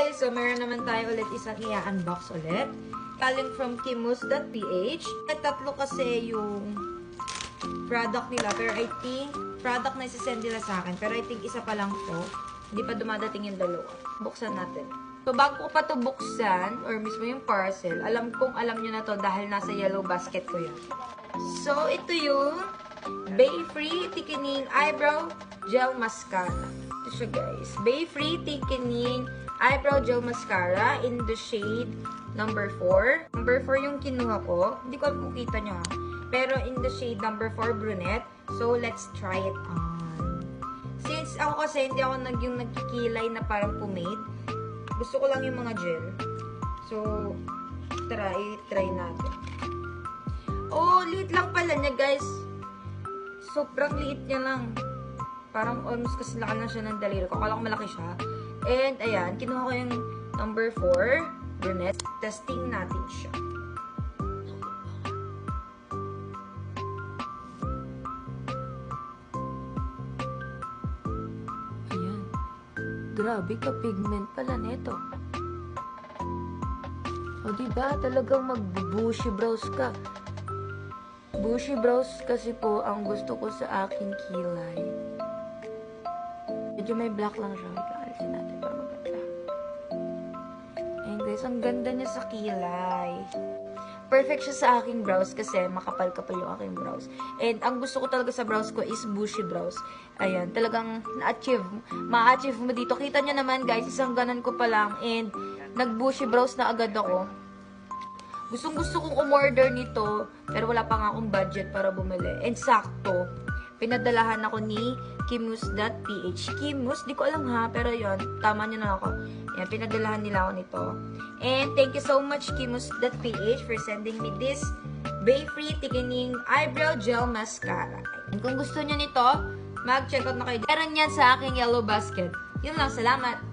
guys! So, meron naman tayo ulit isang i-unbox ulit. Galing from Kimus.ph. Tatlo kasi yung product nila. Pero I think, product na isisend nila sa akin. Pero I think isa pa lang to. Hindi pa dumadating yung dalawa. Buksan natin. So, bago ko pa to buksan, or mismo yung parcel, alam nyo na to dahil nasa yellow basket ko yan. So, ito yung Bay-Free Thickening Eyebrow Gel Mascara. Ito siya, guys. Bay-Free Thickening Eyebrow Gel Mascara in the shade number 4. Number 4 yung kinuha ko. Hindi ko alam kung kita nyo, ha. Pero in the shade number 4 brunette. So, let's try it on. Since ako kasi hindi ako yung nagkikilay na parang pomade, gusto ko lang yung mga gel. So, try natin. Oh, liit lang pala niya, guys. Sobrang liit niya lang. Parang almost kasi laki na siya ng daliri ko. Akala ko malaki siya. And, ayan, kinuha ko yung number 4, brunette. Testing natin siya. Ayan. Grabe ka, pigment pala nito. O, diba? Talagang mag-bushy brows ka. Bushy brows kasi po ang gusto ko sa aking kilay. Medyo may black lang siya. Alisin natin para maganda. Ayan guys, ang ganda niya sa kilay. Perfect siya sa aking brows kasi makapal-kapal yung aking brows. And ang gusto ko talaga sa brows ko is bushy brows. Ayan, talagang ma-achieve mo dito. Kita niyo naman guys, isang ganan ko pa lang and nag-bushy brows na agad ako. Gustong-gusto kong umorder nito, pero wala pa nga akong budget para bumili. And sakto, pinadalahan ako ni Kimus.ph. Kimus, di ko alam ha, pero yon tama niyo na ako. Yan, pinadalahan nila ako nito. And thank you so much Kimus.ph for sending me this Bay-Free Thickening Eyebrow Gel Mascara. And kung gusto niyo nito, mag-check out na kayo. Meron yan sa aking yellow basket. Yun lang, salamat!